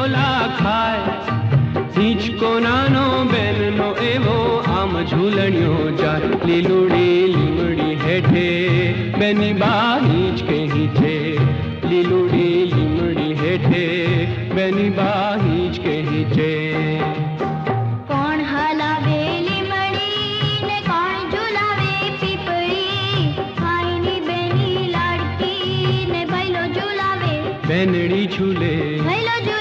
હિંચોલા ખાય હિંચકો નાનો બેનનો એવો આમ ઝૂલણ્યો જાય લીલુડી લીમડી હેઠે બેની બા હિંચકે હિંચે લીલુડી લીમડી હેઠે બેની બા હિંચકે હિંચે કોણ હલાવે લીમડી ને કોણ ઝુલાવે પીપળી ભાઈની બેની લાડકી ને ભૈલો ઝુલાવે બેનડી ઝૂલે ભૈલો ઝુલાવે